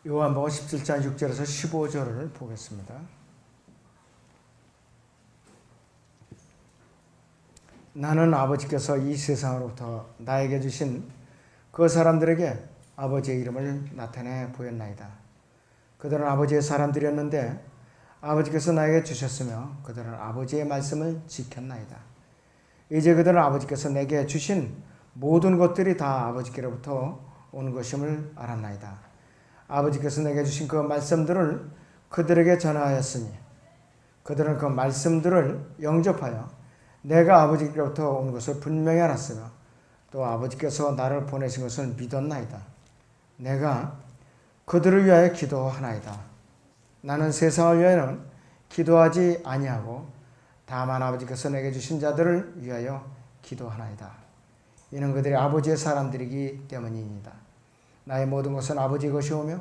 요한복음 17장 6절에서 15절을 보겠습니다. 나는 아버지께서 이 세상으로부터 나에게 주신 그 사람들에게 아버지의 이름을 나타내 보였나이다. 그들은 아버지의 사람들이었는데 아버지께서 나에게 주셨으며 그들은 아버지의 말씀을 지켰나이다. 이제 그들은 아버지께서 내게 주신 모든 것들이 다 아버지께로부터 온 것임을 알았나이다. 아버지께서 내게 주신 그 말씀들을 그들에게 전하였으니 그들은 그 말씀들을 영접하여 내가 아버지께로부터 온 것을 분명히 알았으며 또 아버지께서 나를 보내신 것을 믿었나이다. 내가 그들을 위하여 기도하나이다. 나는 세상을 위하여는 기도하지 아니하고 다만 아버지께서 내게 주신 자들을 위하여 기도하나이다. 이는 그들이 아버지의 사람들이기 때문이니이다. 나의 모든 것은 아버지의 것이오며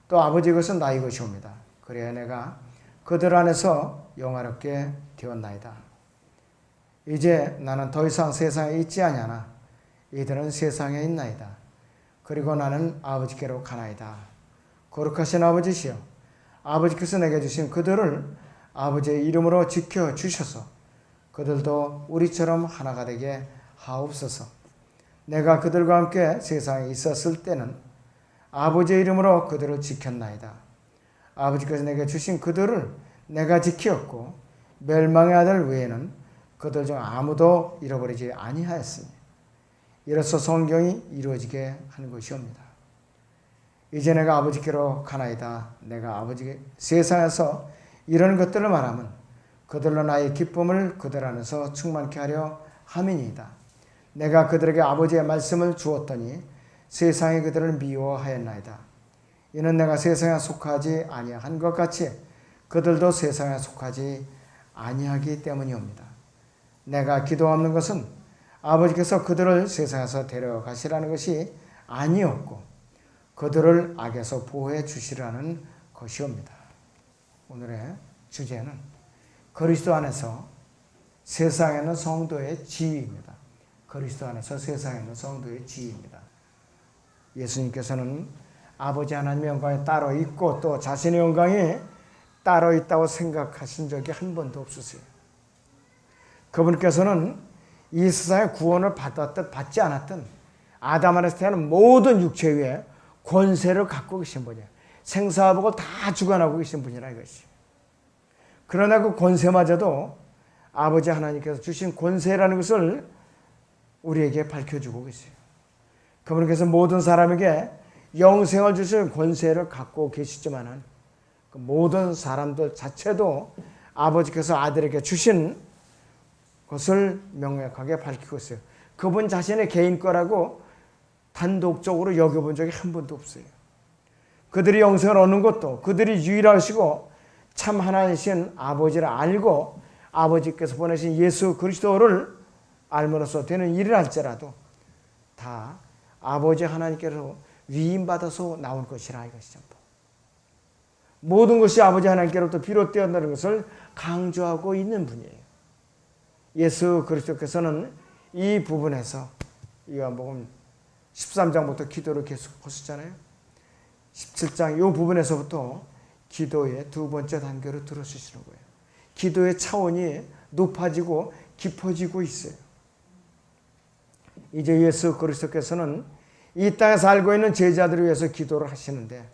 또 아버지의 것은 나의 것이옵니다. 그래야 내가 그들 안에서 영화롭게 되었나이다. 이제 나는 더 이상 세상에 있지 아니하나 이들은 세상에 있나이다. 그리고 나는 아버지께로 가나이다. 거룩하신 아버지시여, 아버지께서 내게 주신 그들을 아버지의 이름으로 지켜주셔서 그들도 우리처럼 하나가 되게 하옵소서. 내가 그들과 함께 세상에 있었을 때는 아버지의 이름으로 그들을 지켰나이다. 아버지께서 내게 주신 그들을 내가 지키었고 멸망의 아들 외에는 그들 중 아무도 잃어버리지 아니하였으니 이로써 성경이 이루어지게 한 것이옵니다. 이제 내가 아버지께로 가나이다. 내가 아버지 세상에서 이런 것들을 말하면 그들로 나의 기쁨을 그들 안에서 충만케 하려 함이니이다. 내가 그들에게 아버지의 말씀을 주었더니 세상이 그들을 미워하였나이다. 이는 내가 세상에 속하지 아니한 것 같이 그들도 세상에 속하지 아니하기 때문이옵니다. 내가 기도하는 것은 아버지께서 그들을 세상에서 데려가시라는 것이 아니었고 그들을 악에서 보호해 주시라는 것이옵니다. 오늘의 주제는 그리스도 안에서 세상에 있는 성도의 지위입니다. 그리스도 안에서 세상에 있는 성도의 지위입니다. 예수님께서는 아버지 하나님의 영광이 따로 있고 또 자신의 영광이 따로 있다고 생각하신 적이 한 번도 없으세요. 그분께서는 이 세상의 구원을 받았든 받지 않았든 아담 안에서 태어난 모든 육체 위에 권세를 갖고 계신 분이에요. 생사복을 다 주관하고 계신 분이라 이것이. 그러나 그 권세마저도 아버지 하나님께서 주신 권세라는 것을 우리에게 밝혀주고 계세요. 그분께서 모든 사람에게 영생을 주실 권세를 갖고 계시지만은 그 모든 사람들 자체도 아버지께서 아들에게 주신 것을 명확하게 밝히고 있어요. 그분 자신의 개인 거라고 단독적으로 여겨본 적이 한 번도 없어요. 그들이 영생을 얻는 것도 그들이 유일하시고 참 하나이신 아버지를 알고 아버지께서 보내신 예수 그리스도를 알므로써 되는 일을 할지라도 다 아버지 하나님께서 위임받아서 나온 것이라 이것이 전부. 모든 것이 아버지 하나님께로부터 비롯되었다는 것을 강조하고 있는 분이에요. 예수 그리스도께서는 이 부분에서 요한복음 13장부터 기도를 계속 하셨잖아요. 17장 이 부분에서부터 기도의 두 번째 단계로 들어주시는 거예요. 기도의 차원이 높아지고 깊어지고 있어요. 이제 예수 그리스도께서는 이 땅에서 살고 있는 제자들을 위해서 기도를 하시는데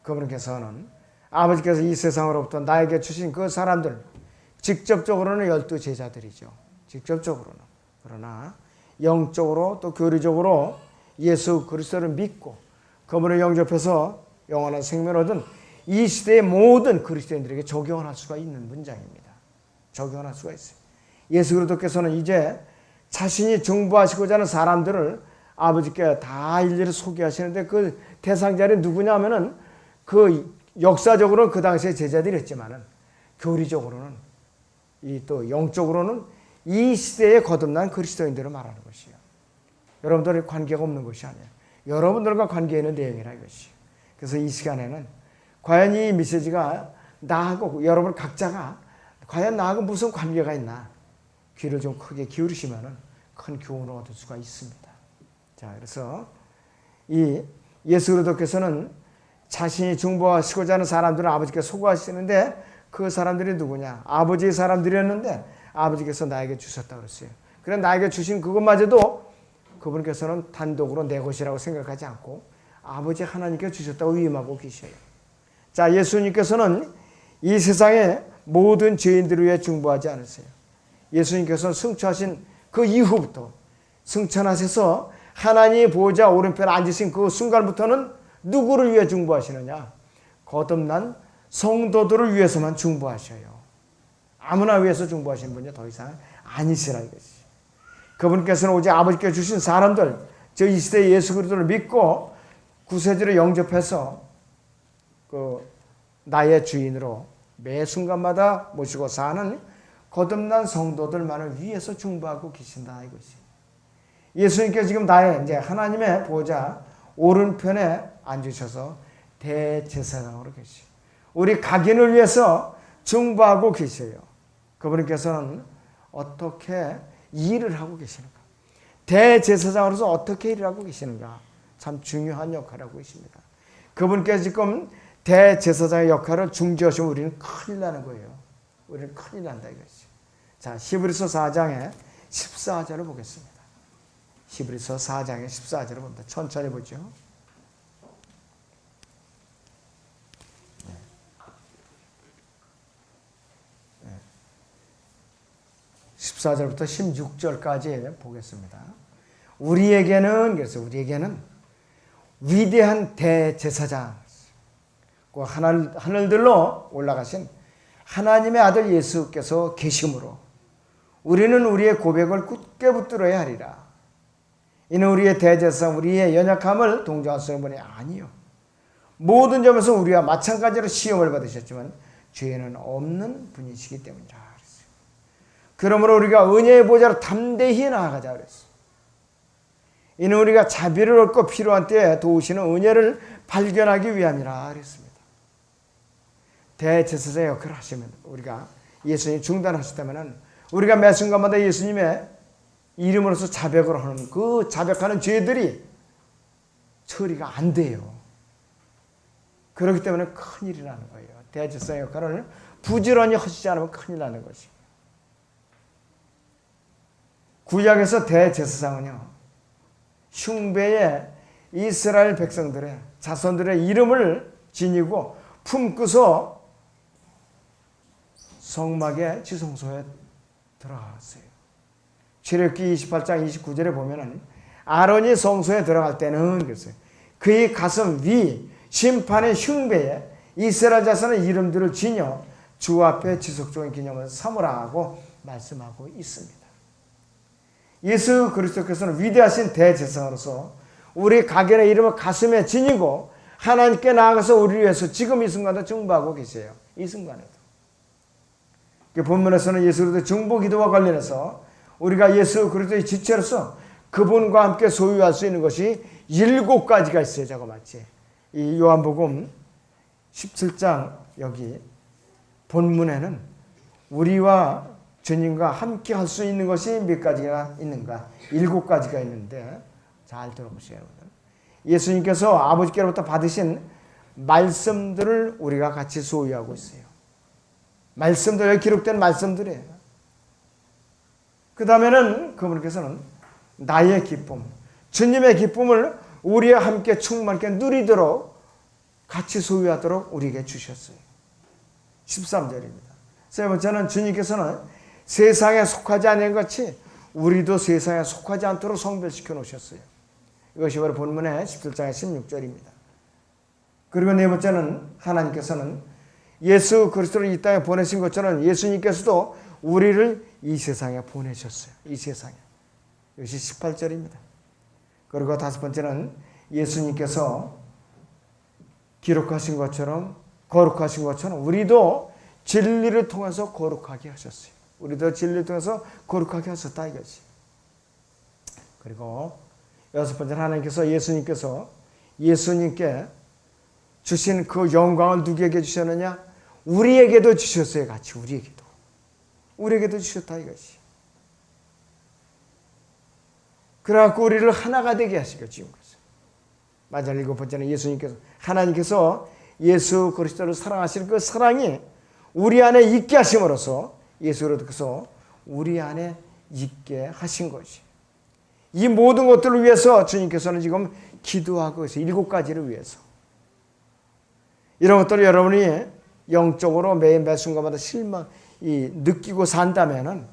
그분께서는 아버지께서 이 세상으로부터 나에게 주신 그 사람들 직접적으로는 12제자들이죠. 직접적으로는. 그러나 영적으로 또 교리적으로 예수 그리스도를 믿고 그분을 영접해서 영원한 생명을 얻은 이 시대의 모든 그리스도인들에게 적용할 수가 있는 문장입니다. 적용할 수가 있어요. 예수 그리스도께서는 이제 자신이 중보하시고자 하는 사람들을 아버지께 다 일일이 소개하시는데 그 대상자는 누구냐 하면은 그 역사적으로는 그 당시에 제자들이었지만은 교리적으로는 또 영적으로는 이 시대에 거듭난 그리스도인들을 말하는 것이에요. 여러분들과 관계가 없는 것이 아니에요. 여러분들과 관계 있는 내용이라 이것이에요. 그래서 이 시간에는 과연 이 메시지가 나하고 여러분 각자가 과연 나하고 무슨 관계가 있나 귀를 좀 크게 기울이시면 큰 교훈을 얻을 수가 있습니다. 자, 그래서 이 예수 그리스도께서는 자신이 중보하시고자 하는 사람들은 아버지께 소구하시는데 그 사람들이 누구냐? 아버지의 사람들이었는데 아버지께서 나에게 주셨다고 그랬어요. 그래 나에게 주신 그것마저도 그분께서는 단독으로 내 것이라고 생각하지 않고 아버지 하나님께 주셨다고 위임하고 계셔요. 자, 예수님께서는 이 세상의 모든 죄인들을 위해 중보하지 않으세요. 예수님께서는 승천하신 그 이후부터 승천하셔서 하나님의 보호자 오른편에 앉으신 그 순간부터는 누구를 위해 중보하시느냐? 거듭난 성도들을 위해서만 중보하셔요. 아무나 위해서 중보하시는 분이 더 이상 아니시라 이것이. 그분께서는 오직 아버지께 주신 사람들, 저 이 시대의 예수 그리스도를 믿고 구세주를 영접해서 그 나의 주인으로 매 순간마다 모시고 사는 거듭난 성도들만을 위해서 중보하고 계신다 이것이. 예수님께서 지금 나의 이제 하나님의 보호자 오른편에 앉으셔서 대제사장으로 계시. 우리 각인을 위해서 중보하고 계셔요. 그분께서는 어떻게 일을 하고 계시는가? 대제사장으로서 어떻게 일을 하고 계시는가? 참 중요한 역할을 하고 계십니다. 그분께서 지금 대제사장의 역할을 중지하시면 우리는 큰일 나는 거예요. 우리는 큰일 난다 이것이. 자, 히브리서 4장의 14절을 보겠습니다. 히브리서 4장의 14절을 봅니다. 천천히 보죠. 14절부터 16절까지 보겠습니다. 우리에게는 그래서 우리에게는 위대한 대제사장, 그 하늘들로 올라가신 하나님의 아들 예수께서 계심으로 우리는 우리의 고백을 굳게 붙들어야 하리라. 이는 우리의 대제사장, 우리의 연약함을 동정하시는 분이 아니요 모든 점에서 우리와 마찬가지로 시험을 받으셨지만 죄는 없는 분이시기 때문이라. 그러므로 우리가 은혜의 보좌로 담대히 나아가자 그랬어. 이는 우리가 자비를 얻고 필요한 때에 도우시는 은혜를 발견하기 위함이라 그랬습니다. 대제사장의 역할을 하시면 우리가 예수님이 중단하셨다면 우리가 매 순간마다 예수님의 이름으로서 자백을 하는 그 자백하는 죄들이 처리가 안 돼요. 그렇기 때문에 큰일이 나는 거예요. 대제사장의 역할을 부지런히 하시지 않으면 큰일 나는 것이. 구약에서 대제사장은요, 흉배의 이스라엘 백성들의 자손들의 이름을 지니고 품고서 성막의 지성소에 들어갔어요. 출애굽기 28장 29절에 보면은 아론이 성소에 들어갈 때는 그랬어요. 그의 가슴 위 심판의 흉배에 이스라엘 자손의 이름들을 지녀 주 앞에 지속적인 기념을 삼으라 하고 말씀하고 있습니다. 예수 그리스도께서는 위대하신 대제사장으로서 우리 각인의 이름을 가슴에 지니고 하나님께 나아가서 우리를 위해서 지금 이 순간도 중보하고 계세요. 이 순간에도. 본문에서는 예수 그리스도의 중보 기도와 관련해서 우리가 예수 그리스도의 지체로서 그분과 함께 소유할 수 있는 것이 7가지가 있어요. 저거 맞지? 이 요한복음 17장 여기 본문에는 우리와 주님과 함께 할 수 있는 것이 몇 가지가 있는가? 7가지가 있는데 잘 들어보세요. 예수님께서 아버지께로부터 받으신 말씀들을 우리가 같이 소유하고 있어요. 말씀들에 기록된 말씀들이에요. 그 다음에는 그분께서는 나의 기쁨, 주님의 기쁨을 우리와 함께 충만하게 누리도록 같이 소유하도록 우리에게 주셨어요. 13절입니다. 세 번째는 주님께서는 세상에 속하지 않은 것이 우리도 세상에 속하지 않도록 성별시켜 놓으셨어요. 이것이 바로 본문의 17장의 16절입니다. 그리고 네 번째는 하나님께서는 예수 그리스도를 이 땅에 보내신 것처럼 예수님께서도 우리를 이 세상에 보내셨어요. 이 세상에. 이것이 18절입니다. 그리고 다섯 번째는 예수님께서 기록하신 것처럼 거룩하신 것처럼 우리도 진리를 통해서 거룩하게 하셨어요. 우리도 진리를 통해서 거룩하게 하셨다 이것이. 그리고 여섯 번째는 하나님께서 예수님께 주신 그 영광을 누구에게 주셨느냐? 우리에게도 주셨어요. 같이 우리에게도 주셨다 이것이. 그래갖고 우리를 하나가 되게 하시고 지금 것을. 마지막 7번째는 예수님께서, 하나님께서 예수 그리스도를 사랑하시는 그 사랑이 우리 안에 있게 하심으로써 예수 그리스도께서 우리 안에 있게 하신 것이, 이 모든 것들을 위해서 주님께서는 지금 기도하고 있어요. 7가지를 위해서. 이런 것들을 여러분이 영적으로 매 순간마다 느끼고 산다면은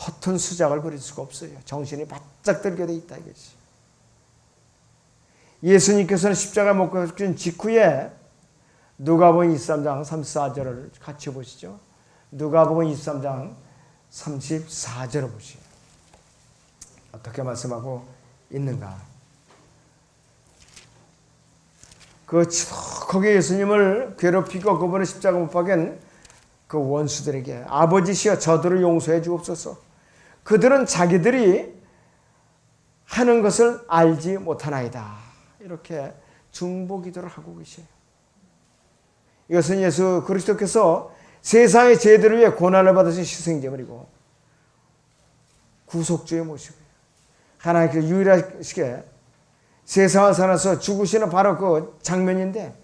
허튼 수작을 벌일 수가 없어요. 정신이 바짝 들게 돼 있다 이것이. 예수님께서는 십자가 못 박히신 직후에 누가복음 23장 34절을 같이 보시죠. 누가복음 23장 34절을 보시죠. 어떻게 말씀하고 있는가. 거기에 예수님을 괴롭히고 그분을 십자가 못 박은 그 원수들에게 아버지시여 저들을 용서해 주옵소서. 그들은 자기들이 하는 것을 알지 못하나이다. 이렇게 중보기도를 하고 계셔요. 이것은 예수 그리스도께서 세상의 죄들을 위해 고난을 받으신 희생제물이고 구속주의 모습이에요. 하나님께서 유일하게 세상을 살아서 죽으시는 바로 그 장면인데,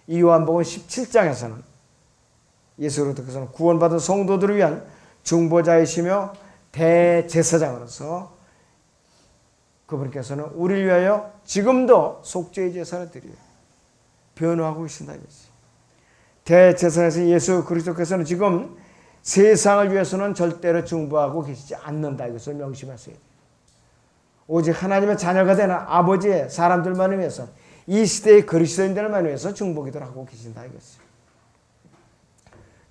이 요한복음 17장에서는 예수 그리스도께서는 구원받은 성도들을 위한 중보자이시며 대제사장으로서 그분께서는 우리를 위하여 지금도 속죄의 제사를 드려요. 변호하고 계신다 이것이. 대제사장에서 예수 그리스도께서는 지금 세상을 위해서는 절대로 중보하고 계시지 않는다 이것을 명심하셔야 돼요. 오직 하나님의 자녀가 되는 아버지의 사람들만을 위해서, 이 시대의 그리스도인들만 위해서 중보기도를 하고 계신다 이것이.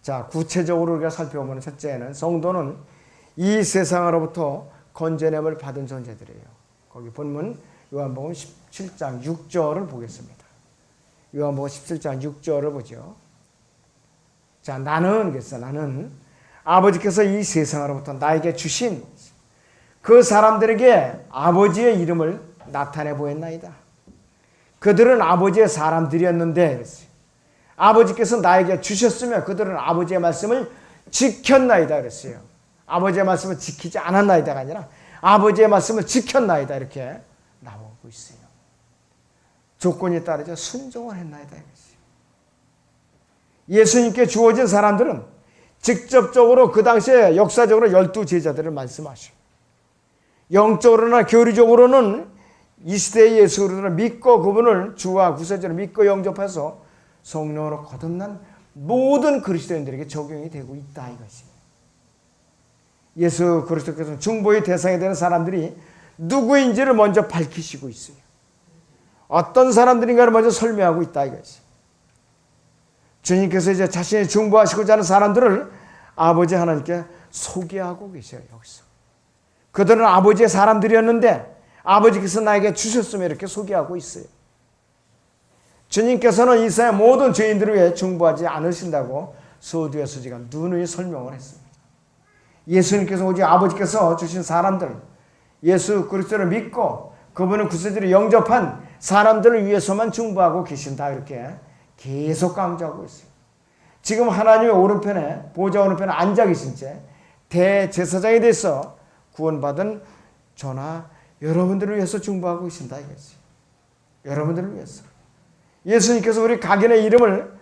자, 구체적으로 우리가 살펴보면 첫째는 성도는 이 세상으로부터 건져냄을 받은 존재들이에요. 거기 본문 요한복음 17장 6절을 보겠습니다. 요한복음 17장 6절을 보죠. 자, 나는 아버지께서 이 세상으로부터 나에게 주신 그 사람들에게 아버지의 이름을 나타내 보였나이다. 그들은 아버지의 사람들이었는데, 아버지께서 나에게 주셨으면 그들은 아버지의 말씀을 지켰나이다 그랬어요. 아버지의 말씀을 지키지 않았나이다가 아니라 아버지의 말씀을 지켰나이다 이렇게 나오고 있어요. 조건이 따르죠. 순종을 했나이다 이것이. 예수님께 주어진 사람들은 직접적으로 그 당시에 역사적으로 12제자들을 말씀하시고, 영적으로나 교리적으로는 이 시대의 예수 그리스도를 믿고 그분을 주와 구세주로 믿고 영접해서 성령으로 거듭난 모든 그리스도인들에게 적용이 되고 있다 이것이. 예수 그리스도께서는 중보의 대상이 되는 사람들이 누구인지를 먼저 밝히시고 있어요. 어떤 사람들인가를 먼저 설명하고 있다 이것이. 주님께서 이제 자신이 중보하시고자 하는 사람들을 아버지 하나님께 소개하고 계셔요. 여기서 그들은 아버지의 사람들이었는데 아버지께서 나에게 주셨으면 이렇게 소개하고 있어요. 주님께서는 이 세상의 모든 죄인들을 위해 중보하지 않으신다고 서두에서지가 누누이 설명을 했습니다. 예수님께서 오직 아버지께서 주신 사람들, 예수 그리스도를 믿고 그분을 구세주로 영접한 사람들을 위해서만 중보하고 계신다 이렇게 계속 강조하고 있어요. 지금 하나님의 오른편에, 보좌 오른편에 앉아 계신 채 대제사장에 대해서 구원받은 저나 여러분들을 위해서 중보하고 계신다 이거지. 여러분들을 위해서. 예수님께서 우리 각인의 이름을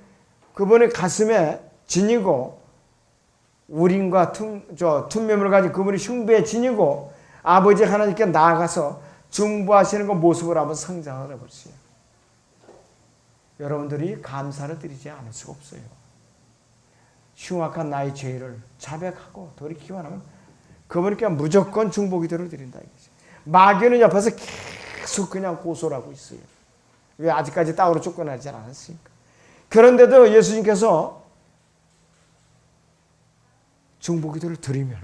그분의 가슴에 지니고 우림과 퉁명을 가진 그분의 흉부에 지니고 아버지 하나님께 나아가서 중보하시는 그 모습을 한번 상상을 해보세요. 여러분들이 감사를 드리지 않을 수가 없어요. 흉악한 나의 죄를 자백하고 돌이키기만 하면 그분께 무조건 중보기도를 드린다 이거죠. 마귀는 옆에서 계속 그냥 고소를 하고 있어요. 왜 아직까지 땅으로 쫓겨나지 않았으니까. 그런데도 예수님께서 중보기도를 드리면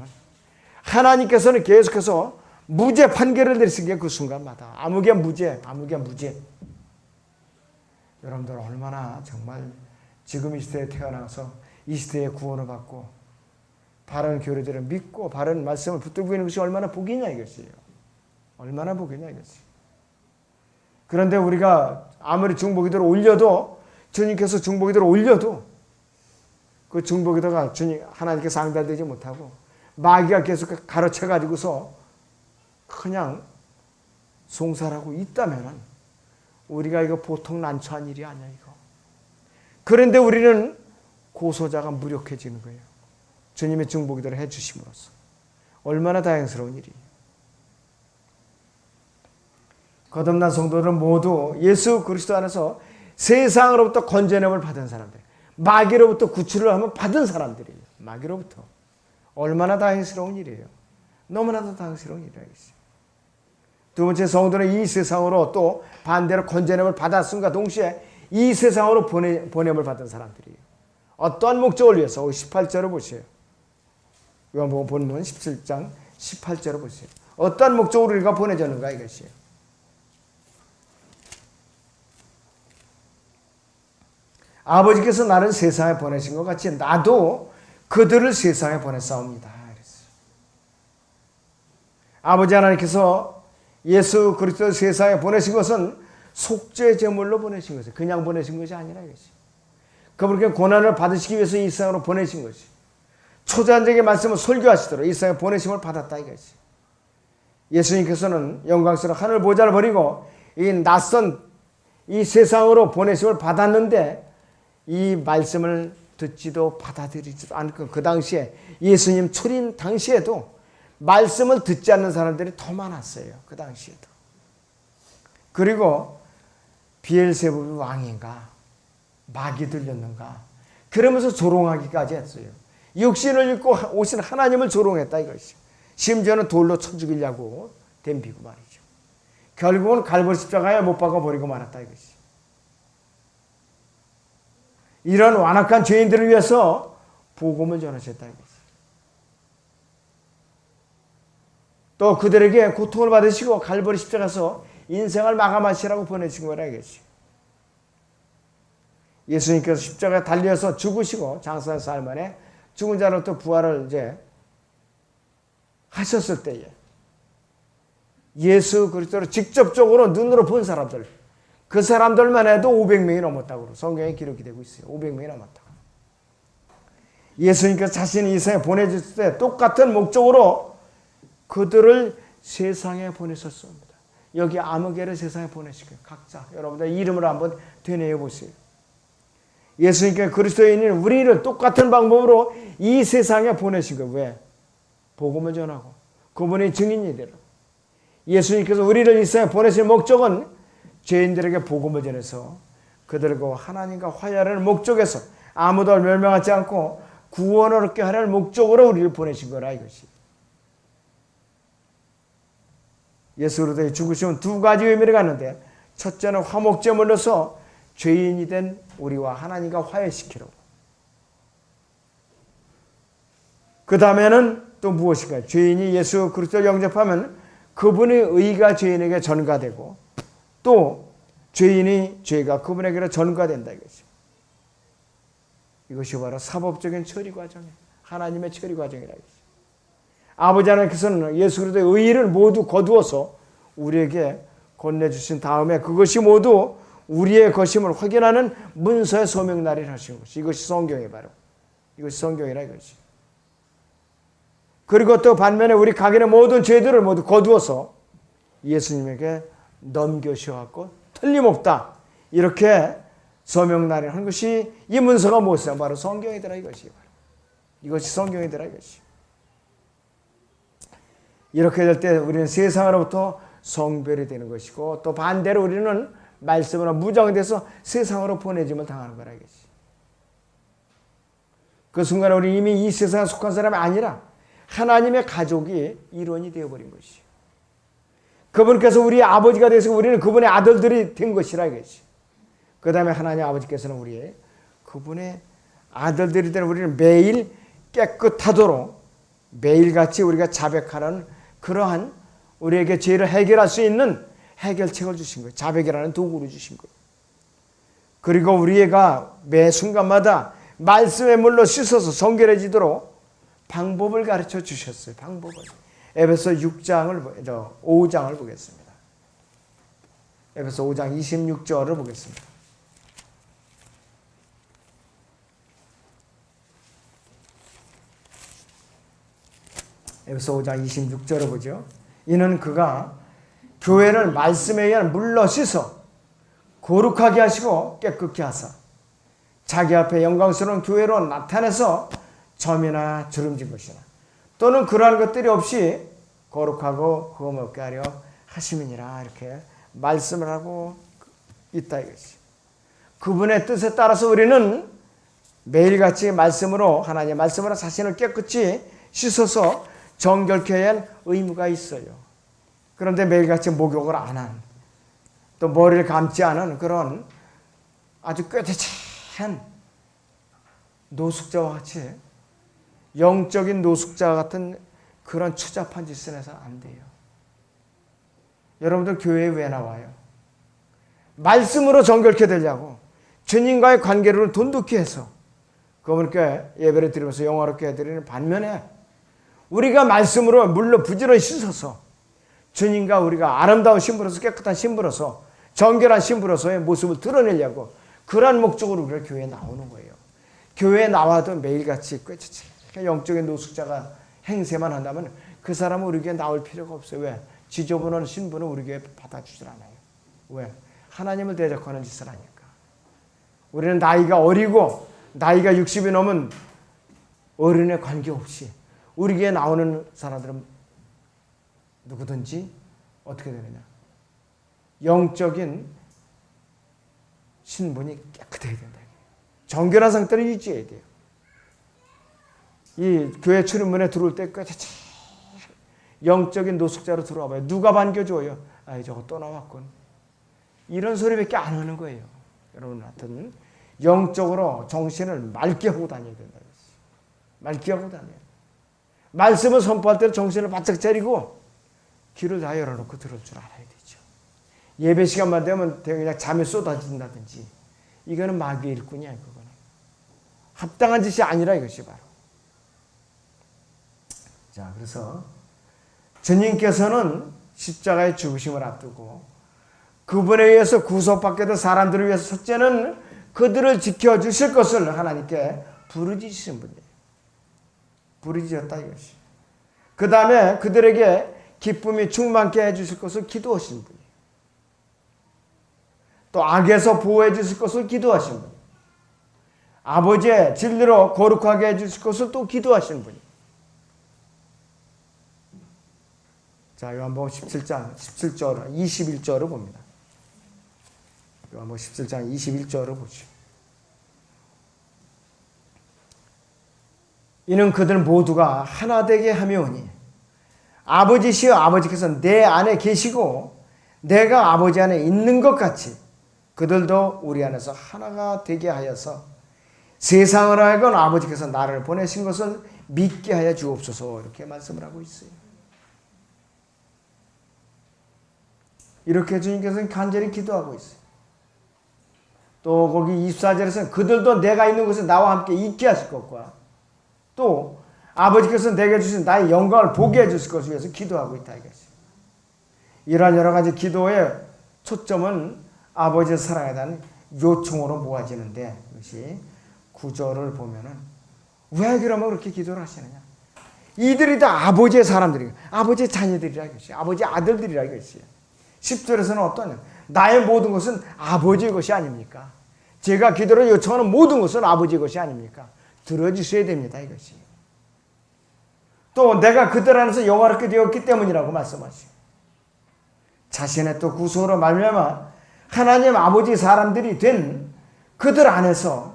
하나님께서는 계속해서 무죄 판결을 내리신 게 그 순간마다 아무개 무죄, 아무개 무죄. 여러분들 얼마나 정말 지금 이 시대에 태어나서 이 시대에 구원을 받고 바른 교리들을 믿고 바른 말씀을 붙들고 있는 것이 얼마나 복이냐 이것이에요. 얼마나 복이냐 이것이. 그런데 우리가 아무리 중보기도를 올려도 주님께서 중보기도를 올려도 그 중보기도가 주님 하나님께 상달되지 못하고 마귀가 계속 가로채 가지고서 그냥 송사하고 있다면 우리가 이거 보통 난처한 일이 아니야 이거. 그런데 우리는 고소자가 무력해지는 거예요. 주님의 중보기도를 해주심으로써. 얼마나 다행스러운 일이에요. 거듭난 성도들은 모두 예수 그리스도 안에서 세상으로부터 건져냄을 받은 사람들, 마귀로부터 구출을 하면 받은 사람들이에요. 마귀로부터. 얼마나 다행스러운 일이에요. 너무나도 다행스러운 일이에요. 두 번째, 성도는 이 세상으로 또 반대로 건져냄을 받았음과 동시에 이 세상으로 보냄을 받은 사람들이에요. 어떠한 목적을 위해서 18절을 보세요. 요한복음 본문 17장 18절을 보세요. 어떠한 목적으로 우리가 보내졌는가 이것이에요. 아버지께서 나를 세상에 보내신 것 같이 나도 그들을 세상에 보냈사옵니다. 아버지 하나님께서 예수 그리스도를 세상에 보내신 것은 속죄 제물로 보내신 것이에요. 그냥 보내신 것이 아니라 이것이. 그분께 고난을 받으시기 위해서 이 세상으로 보내신 것이. 초자연적인 말씀을 설교하시도록 이 세상에 보내심을 받았다 이것이. 예수님께서는 영광스러운 하늘 보좌를 버리고 이 낯선 이 세상으로 보내심을 받았는데 이 말씀을 듣지도 받아들이지도 않고 그 당시에 예수님 초림 당시에도 말씀을 듣지 않는 사람들이 더 많았어요. 그 당시에도. 그리고 비엘세불이 왕인가 마귀 들렸는가 그러면서 조롱하기까지 했어요. 육신을 입고 오신 하나님을 조롱했다 이것이. 심지어는 돌로 쳐 죽이려고 덤비고 말이죠. 결국은 갈보리 십자가에 못 박아 버리고 말았다 이것이. 이런 완악한 죄인들을 위해서 복음을 전하셨다 이것이. 또 그들에게 고통을 받으시고 갈보리 십자가에서 인생을 마감하시라고 보내신 거라 이것이. 예수님께서 십자가에 달려서 죽으시고 장사의 사흘 만에 죽은 자로부터 부활을 이제 하셨을 때에 예수 그리스도를 직접적으로 눈으로 본 사람들, 그 사람들만 해도 500명이 넘었다고 성경에 기록이 되고 있어요. 500명이 넘었다. 예수님께서 자신이 이 세상에 보내주실 때 똑같은 목적으로 그들을 세상에 보내셨습니다. 여기 아무개를 세상에 보내시고요. 각자 여러분들 이름을 한번 되뇌어 보세요. 예수님께 그리스도인인 우리를 똑같은 방법으로 이 세상에 보내신 거예요. 왜? 복음을 전하고 그분의 증인이 되라. 예수님께서 우리를 이 세상에 보내신 목적은 죄인들에게 복음을 전해서 그들과 하나님과 화해하는 목적에서 아무도 멸망하지 않고 구원을 얻게 하려는 목적으로 우리를 보내신 거라 이것이. 예수 그리스도의 죽으심은 두 가지 의미를 갖는데 첫째는 화목제물로서 죄인이 된 우리와 하나님과 화해시키려고. 그 다음에는 또 무엇인가요? 죄인이 예수 그리스도를 영접하면 그분의 의가 죄인에게 전가되고 또 죄인이 죄가 그분에게로 전가된다 이것이. 이것이 바로 사법적인 처리 과정이에요. 하나님의 처리 과정이라 이것이. 아버지 하나님께서는 예수 그리스도의 의를 모두 거두어서 우리에게 건네주신 다음에 그것이 모두 우리의 것임을 확인하는 문서의 소명날을 하신 것이. 이것이 성경이 바로. 이것이 성경이라 이것이. 그리고 또 반면에 우리 각인의 모든 죄들을 모두 거두어서 예수님에게 넘겨주셔갖고 틀림없다. 이렇게 소명날을 한 것이 이 문서가 무엇이냐? 바로 성경이더라 이것이. 이것이 성경이더라 이것이. 이렇게 될 때 우리는 세상으로부터 성별이 되는 것이고 또 반대로 우리는 말씀으로 무장돼서 세상으로 보내짐을 당하는 거라 이것이. 그 순간에 우리 이미 이 세상에 속한 사람이 아니라 하나님의 가족이 일원이 되어버린 것이. 그분께서 우리의 아버지가 되셔서 우리는 그분의 아들들이 된 것이라 이것이. 그 다음에 하나님 아버지께서는 우리의 그분의 아들들이 된 우리는 매일 깨끗하도록 매일같이 우리가 자백하는 그러한 우리에게 죄를 해결할 수 있는 해결책을 주신 거예요. 자백이라는 도구를 주신 거예요. 그리고 우리가 매 순간마다 말씀의 물로 씻어서 성결해지도록 방법을 가르쳐 주셨어요. 방법을. 에베소 5장을 보겠습니다. 에베소 5장 26절을 보겠습니다. 에베소 5장 26절을 보죠. 이는 그가 교회를 말씀에 의한 물로 씻어 거룩하게 하시고 깨끗게 하사 자기 앞에 영광스러운 교회로 나타내서 점이나 주름진 것이나 또는 그러한 것들이 없이 거룩하고 흠없게 하려 하심이니라 이렇게 말씀을 하고 있다 이것이. 그분의 뜻에 따라서 우리는 매일같이 말씀으로 하나님의 말씀으로 자신을 깨끗이 씻어서 정결케 해야 할 의무가 있어요. 그런데 매일같이 목욕을 안 한, 또 머리를 감지 않은 그런 아주 꾀대찬 노숙자와 같이 영적인 노숙자 같은 그런 추잡한 짓을 해서 안 돼요. 여러분들 교회에 왜 나와요? 말씀으로 정결케 되려고 주님과의 관계를 돈독히 해서 그분께 예배를 드리면서 영화롭게 해드리는 반면에 우리가 말씀으로 물로 부지런히 씻어서 주님과 우리가 아름다운 신부로서 깨끗한 신부로서 정결한 신부로서의 모습을 드러내려고 그러한 목적으로 우리가 교회에 나오는 거예요. 교회에 나와도 매일같이 꾀치치 영적인 노숙자가 행세만 한다면 그 사람은 우리 교회에 나올 필요가 없어요. 왜? 지저분한 신부는 우리 교회에 받아주질 않아요. 왜? 하나님을 대적하는 짓을 하니까. 우리는 나이가 어리고 나이가 60이 넘은 어른에 관계없이 우리 교회에 나오는 사람들은 누구든지 어떻게 되느냐. 영적인 신분이 깨끗해야 된다. 정결한 상태를 유지해야 돼요. 이 교회 출입문에 들어올 때까지 영적인 노숙자로 들어와봐요. 누가 반겨줘요? 아이 저거 또 나왔군. 이런 소리밖에 안 하는 거예요. 여러분 하여튼 영적으로 정신을 맑게 하고 다녀야 된다. 맑게 하고 다녀요. 말씀을 선포할 때는 정신을 바짝 차리고 귀를 다 열어놓고 들을 줄 알아야 되죠. 예배 시간만 되면 그냥 잠이 쏟아진다든지 이거는 마귀의 일꾼이야. 그거는 합당한 짓이 아니라 이것이 바로. 자, 그래서 주님께서는 십자가의 죽으심을 앞두고 그분에 의해서 구속받게 된 사람들을 위해서 첫째는 그들을 지켜주실 것을 하나님께 부르짖으신 분이에요. 부르짖었다 이것이. 그 다음에 그들에게 기쁨이 충만케 해주실 것을 기도하신 분이에요. 또 악에서 보호해 주실 것을 기도하신 분이에요. 아버지의 진리로 거룩하게 해주실 것을 또 기도하신 분이에요. 자, 요한복음 17장 17절 21절을 봅니다. 요한복음 17장 21절을 보죠. 이는 그들 모두가 하나 되게 하며오니 아버지시여 아버지께서 내 안에 계시고 내가 아버지 안에 있는 것 같이 그들도 우리 안에서 하나가 되게 하여서 세상을 하여금 아버지께서 나를 보내신 것을 믿게 하여 주옵소서 이렇게 말씀을 하고 있어요. 이렇게 주님께서는 간절히 기도하고 있어요. 또 거기 24절에서는 그들도 내가 있는 곳에 나와 함께 있게 하실 것과 또 아버지께서 내게 주신 나의 영광을 보게 해주실 것을 위해서 기도하고 있다 이것이. 이러한 여러 가지 기도의 초점은 아버지의 사랑에 대한 요청으로 모아지는데 이것이 구절을 보면은 왜 그러면 그렇게 기도를 하시느냐. 이들이 다 아버지의 사람들이고 아버지의 자녀들이라 이것이. 아버지의 아들들이라 이것이. 10절에서는 어떠냐. 나의 모든 것은 아버지의 것이 아닙니까? 제가 기도를 요청하는 모든 것은 아버지의 것이 아닙니까? 들어주셔야 됩니다 이것이. 또 내가 그들 안에서 영화롭게 되었기 때문이라고 말씀하시고 자신의 또 구속으로 말미암아 하나님 아버지 사람들이 된 그들 안에서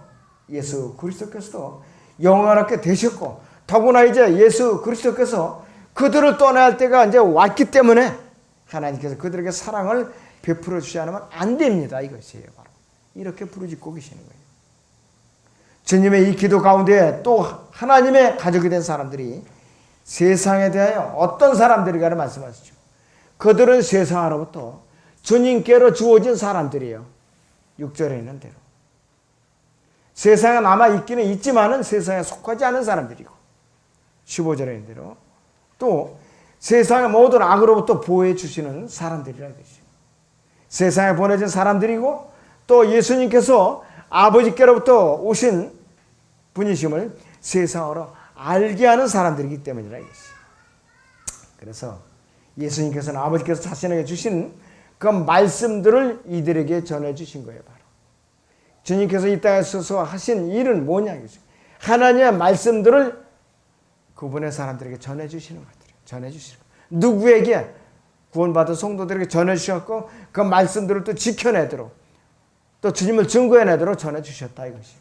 예수 그리스도께서도 영화롭게 되셨고 더구나 이제 예수 그리스도께서 그들을 떠나야 할 때가 이제 왔기 때문에 하나님께서 그들에게 사랑을 베풀어 주지 않으면 안 됩니다 이것이에요. 바로 이렇게 부르짖고 계시는 거예요. 주님의 이 기도 가운데 또 하나님의 가족이 된 사람들이 세상에 대하여 어떤 사람들이가를 말씀하시죠. 그들은 세상으로부터 주님께로 주어진 사람들이에요. 6절에 있는 대로. 세상에 남아있기는 있지만은 세상에 속하지 않은 사람들이고 15절에 있는 대로 또 세상의 모든 악으로부터 보호해 주시는 사람들이라 이것이죠. 세상에 보내진 사람들이고 또 예수님께서 아버지께로부터 오신 분이심을 세상으로 알게 하는 사람들이기 때문이라 이것이죠. 그래서 예수님께서는 아버지께서 자신에게 주신 그 그 말씀들을 이들에게 전해주신 거예요. 바로 주님께서 이 땅에 서서 하신 일은 뭐냐겠어요. 하나님의 말씀들을 그분의 사람들에게 전해주시는 것들이에요. 전해주시는 것. 누구에게? 구원받은 성도들에게 전해주셨고 그 말씀들을 또 지켜내도록 또 주님을 증거해내도록 전해주셨다 이것이.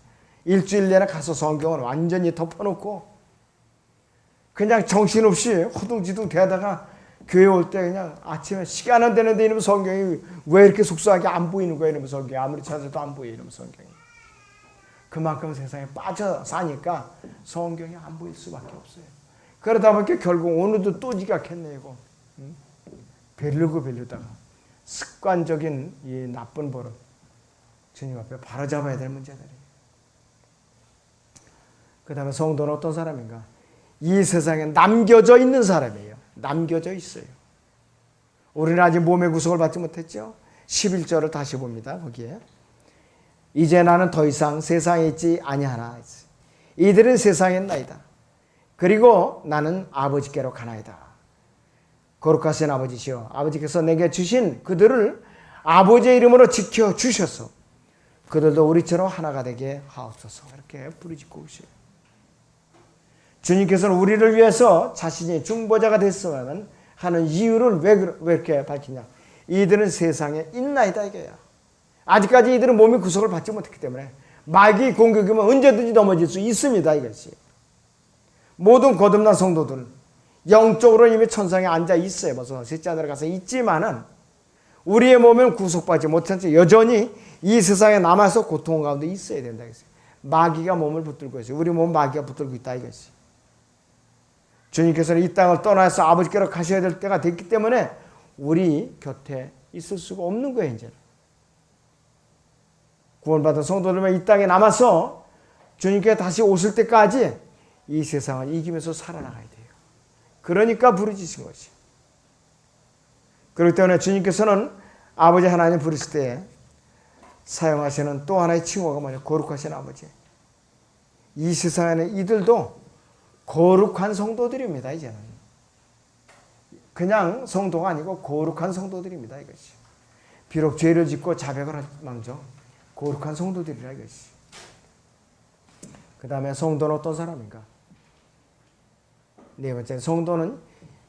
일주일 내내 가서 성경을 완전히 덮어놓고 그냥 정신없이 허둥지둥 대다가 교회 올 때 그냥 아침에 시간은 되는데 이러면 성경이 왜 이렇게 속수하게 안 보이는 거야 이러면 성경이 아무리 찾아도 안 보여 이러면 성경이. 그만큼 세상에 빠져 사니까 성경이 안 보일 수밖에 없어요. 그러다 보니까 결국 오늘도 또 지각했네 이거. 베르다가 습관적인 이 나쁜 버릇 주님 앞에 바로잡아야 될 문제들이에요. 그 다음에 성도는 어떤 사람인가? 이 세상에 남겨져 있는 사람이에요. 남겨져 있어요. 우리는 아직 몸의 구속을 받지 못했죠. 11절을 다시 봅니다. 거기에 이제 나는 더 이상 세상에 있지 아니하나. 이들은 세상에 있나이다. 그리고 나는 아버지께로 가나이다. 거룩하신 아버지시여, 아버지께서 내게 주신 그들을 아버지의 이름으로 지켜주셔서 그들도 우리처럼 하나가 되게 하옵소서. 이렇게 부르짖고 계셔요. 주님께서는 우리를 위해서 자신이 중보자가 됐으면 하는 이유를 왜 이렇게 밝히냐. 이들은 세상에 있나이다 이거야. 아직까지 이들은 몸의 구속을 받지 못했기 때문에 마귀 공격이면 언제든지 넘어질 수 있습니다 이것이. 모든 거듭난 성도들은 영적으로 이미 천상에 앉아 있어요. 벌써 셋째 하늘에 가서 있지만은 우리의 몸은 구속받지 못한 채 여전히 이 세상에 남아서 고통 가운데 있어야 된다 이것이. 마귀가 몸을 붙들고 있어요. 우리 몸은 마귀가 붙들고 있다 이것이. 주님께서는 이 땅을 떠나서 아버지께로 가셔야 될 때가 됐기 때문에 우리 곁에 있을 수가 없는 거예요. 이제는. 구원받은 성도들만 이 땅에 남아서 주님께 다시 오실 때까지 이 세상을 이기면서 살아나가야 돼요. 그러니까 부르짖으신 것이. 그렇기 때문에 주님께서는 아버지 하나님 부르실 때 사용하시는 또 하나의 칭호가 뭐냐. 거룩하신 아버지. 이 세상에는 이들도 거룩한 성도들입니다. 이제는. 그냥 성도가 아니고 거룩한 성도들입니다. 이것이. 비록 죄를 짓고 자백을 하면서 거룩한 성도들이라 이것이. 그 다음에 성도는 어떤 사람인가? 네 번째, 성도는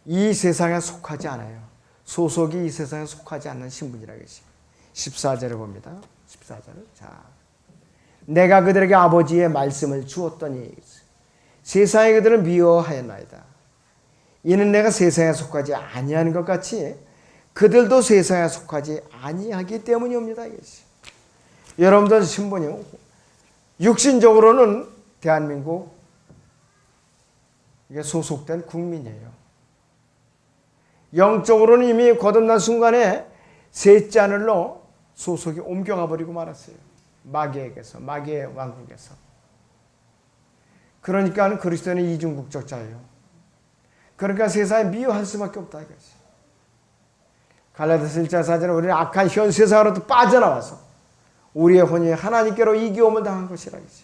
이 세상에 속하지 않아요. 소속이 이 세상에 속하지 않는 신분이라 이것이. 14절을 봅니다. 14절을. 자, 내가 그들에게 아버지의 말씀을 주었더니 세상에 그들을 미워하였나이다. 이는 내가 세상에 속하지 아니하는 것 같이 그들도 세상에 속하지 아니하기 때문이옵니다. 이것이. 여러분들 신분이 육신적으로는 대한민국 이게 소속된 국민이에요. 영적으로는 이미 거듭난 순간에 셋째 하늘로 소속이 옮겨가 버리고 말았어요. 마귀에게서, 마귀의 왕국에서. 그러니까 그리스도는 이중국적자예요. 그러니까 세상에 미워할 수밖에 없다 이것이. 갈라디아서 1장 4절에 우리는 악한 현 세상으로부터 빠져나와서 우리의 혼이 하나님께로 이기움을 당한 것이라 이것이.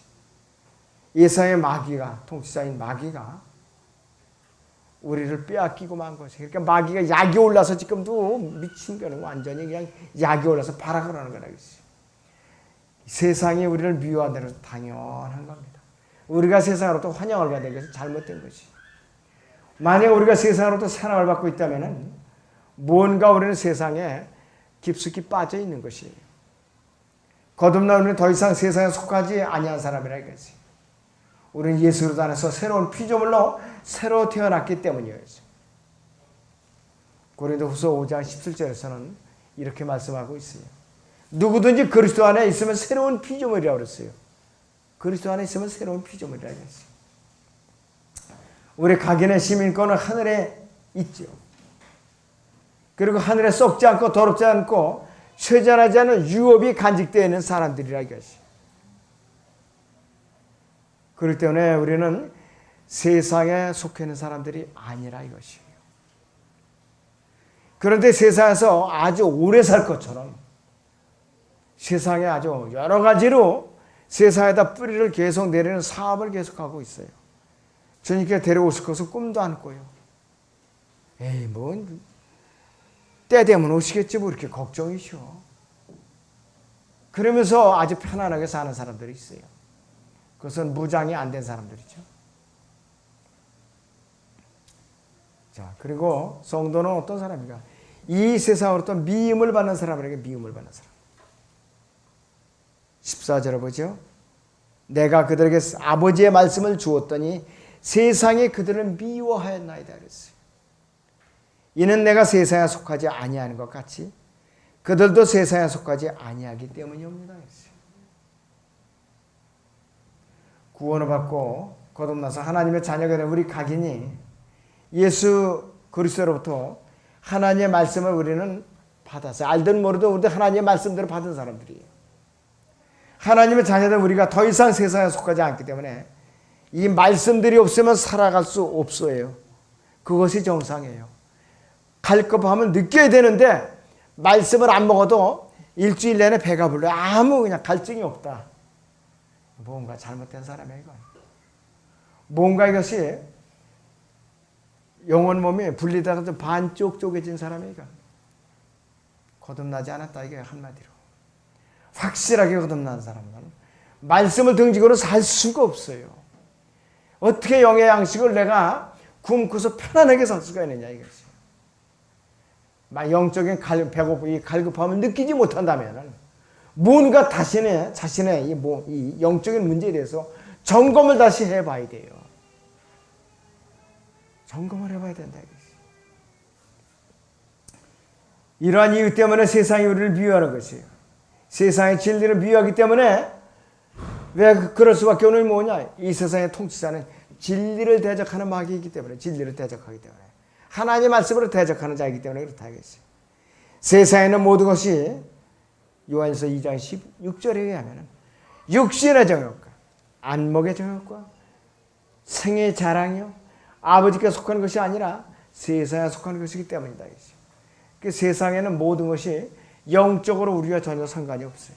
이 세상의 마귀가, 통치자인 마귀가 우리를 빼앗기고 만 것이. 그러니까 마귀가 약이 올라서 지금도 미친 거는 완전히 그냥 약이 올라서 발악을 하는 거라 이것이. 세상이 우리를 미워하는 것은 당연한 겁니다. 우리가 세상으로부터 환영을 받는 것은 잘못된 것이. 만약 우리가 세상으로부터 사랑을 받고 있다면 뭔가 우리는 세상에 깊숙이 빠져 있는 것이에요. 거듭난 우리는 더 이상 세상에 속하지 아니한 사람이라 이것이. 우리는 예수 그리스도 안에서 새로운 피조물로 새로 태어났기 때문이에요. 고린도후서 5장 17절에서는 이렇게 말씀하고 있어요. 누구든지 그리스도 안에 있으면 새로운 피조물이라고 그랬어요. 그리스도 안에 있으면 새로운 피조물이라고 했어요. 우리 각인의 시민권은 하늘에 있죠. 그리고 하늘에 썩지 않고 더럽지 않고 쇠잔하지 않은 유업이 간직되어 있는 사람들이라 이것이. 그렇기 때문에 우리는 세상에 속해 있는 사람들이 아니라 이것이에요. 그런데 세상에서 아주 오래 살 것처럼 세상에 아주 여러 가지로 세상에다 뿌리를 계속 내리는 사업을 계속하고 있어요. 주님께 데려오실 것을 꿈도 안 꿔요. 에이, 뭐 때 되면 오시겠지 뭐 이렇게 걱정이죠. 그러면서 아주 편안하게 사는 사람들이 있어요. 그것은 무장이 안 된 사람들이죠. 자, 그리고 성도는 어떤 사람인가? 이 세상으로부터 미움을 받는 사람에게 미움을 받는 사람. 14절을 보죠. 내가 그들에게 아버지의 말씀을 주었더니 세상이 그들을 미워하였나이다 그랬어요. 이는 내가 세상에 속하지 아니하는 것 같이 그들도 세상에 속하지 아니하기 때문이옵니다 그랬어요. 구원을 받고 거듭나서 하나님의 자녀가 된 우리 각인이 예수 그리스도로부터 하나님의 말씀을 우리는 받았어요. 알든 모르든 우리도 하나님의 말씀대로 받은 사람들이에요. 하나님의 자녀들 우리가 더 이상 세상에 속하지 않기 때문에 이 말씀들이 없으면 살아갈 수 없어요. 그것이 정상이에요. 갈 급함을 느껴야 되는데 말씀을 안 먹어도 일주일 내내 배가 불러요. 아무 그냥 갈증이 없다. 뭔가 잘못된 사람이에요. 이건. 뭔가 이것이 영혼 몸이 분리다가 좀 반쪽 쪼개진 사람이에요. 이건. 거듭나지 않았다 이게 한마디로. 확실하게 거듭난 사람은 말씀을 등지고는 살 수가 없어요. 어떻게 영의 양식을 내가 굶고서 편안하게 살 수가 있느냐 이것이. 영적인 갈급함을 느끼지 못한다면 뭔가 자신의 이 영적인 문제에 대해서 점검을 다시 해봐야 돼요. 점검을 해봐야 된다 이것이. 이러한 이유 때문에 세상이 우리를 미워하는 것이에요. 세상의 진리를 미워하기 때문에 왜 그럴 수밖에 없는 게 뭐냐? 이 세상의 통치자는 진리를 대적하는 마귀이기 때문에 진리를 대적하기 때문에 하나님의 말씀으로 대적하는 자이기 때문에 그렇다 하겠어요. 세상에는 모든 것이 요한일서 2장 16절에 의하면 육신의 정욕과 안목의 정욕과 생의 자랑이요 아버지께 속하는 것이 아니라 세상에 속하는 것이기 때문이다. 그 세상에는 모든 것이 영적으로 우리와 전혀 상관이 없어요.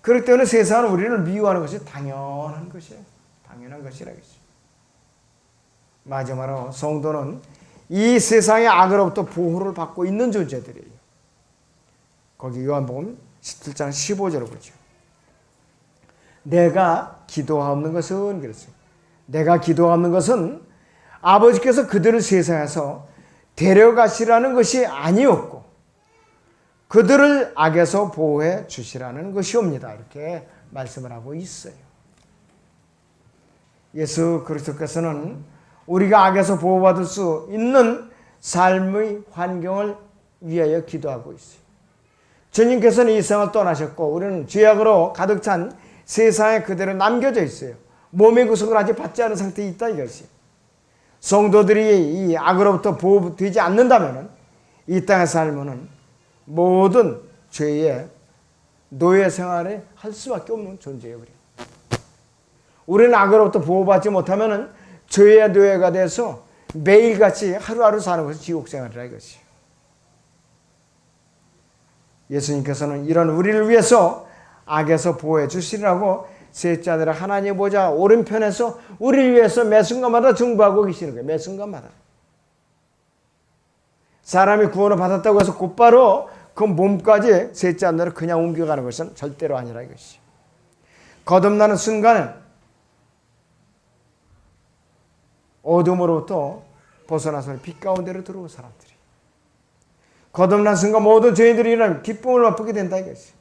그렇기 때문에 세상은 우리를 미워하는 것이 당연한 것이에요. 당연한 것이라겠죠. 마지막으로 성도는 이 세상의 악으로부터 보호를 받고 있는 존재들이에요. 거기 요한복음 17장 15절을 보죠. 내가 기도하옵는 것은 그랬어요. 내가 기도하옵는 것은 아버지께서 그들을 세상에서 데려가시라는 것이 아니었고 그들을 악에서 보호해 주시라는 것이옵니다. 이렇게 말씀을 하고 있어요. 예수 그리스도께서는 우리가 악에서 보호받을 수 있는 삶의 환경을 위하여 기도하고 있어요. 주님께서는 이 세상을 떠나셨고 우리는 죄악으로 가득 찬 세상에 그대로 남겨져 있어요. 몸의 구속을 아직 받지 않은 상태에 있다 이것이. 성도들이 이 악으로부터 보호되지 않는다면 이 땅의 삶은 모든 죄의 노예 생활을 할 수밖에 없는 존재예요. 우리는 악으로부터 보호받지 못하면 죄의 노예가 돼서 매일같이 하루하루 사는 것이 지옥생활이라 이것이. 예수님께서는 이런 우리를 위해서 악에서 보호해 주시라고 셋째 아니라 하나님의 보좌 오른편에서 우리를 위해서 매 순간마다 중보하고 계시는 거예요. 매 순간마다. 사람이 구원을 받았다고 해서 곧바로 그 몸까지 셋째 하늘로 그냥 옮겨가는 것은 절대로 아니라 이것이. 거듭나는 순간은 어둠으로부터 벗어나서 빛 가운데로 들어온 사람들이. 거듭난 순간 모든 죄인들이 일어나면 기쁨을 맛보게 된다 이것이.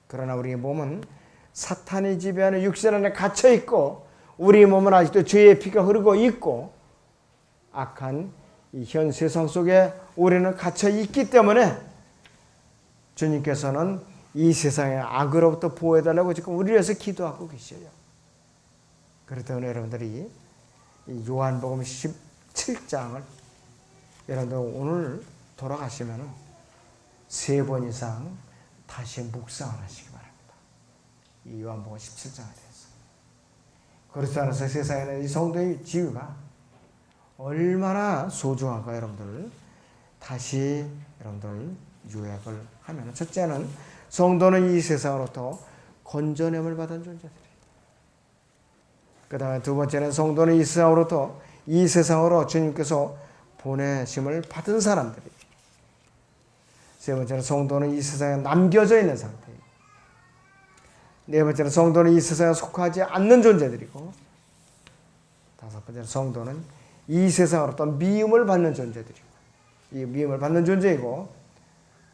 그러나 우리의 몸은 사탄이 지배하는 육신 안에 갇혀 있고 우리 몸은 아직도 죄의 피가 흐르고 있고 악한 이 현 세상 속에 우리는 갇혀 있기 때문에 주님께서는 이 세상의 악으로부터 보호해달라고 지금 우리를 위해서 기도하고 계셔요. 그렇기 때문에 여러분들이 이 요한복음 17장을 여러분들 오늘 돌아가시면 3번 이상 다시 묵상을 하시기 바랍니다. 이 요한복음 17장에 대해서. 그렇지 않아서 세상에는 이 성도의 지위가 얼마나 소중한가 여러분들 다시 여러분들 요약을 하면 첫째는 성도는 이 세상으로부터 건져냄을 받은 존재들이에요. 그 다음에 두 번째는 성도는 이 세상으로 주님께서 보내심을 받은 사람들이에요. 세 번째는 성도는 이 세상에 남겨져 있는 상태예요. 네 번째는 성도는 이 세상에 속하지 않는 존재들이고, 다섯 번째는 성도는 이 세상으로부터 미움을 받는 존재들이고, 이 미움을 받는 존재이고,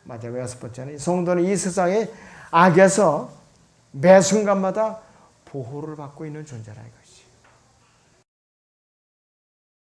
마지막 여섯 번째는 성도는 이 세상의 악에서 매 순간마다 보호를 받고 있는 존재라 이것이.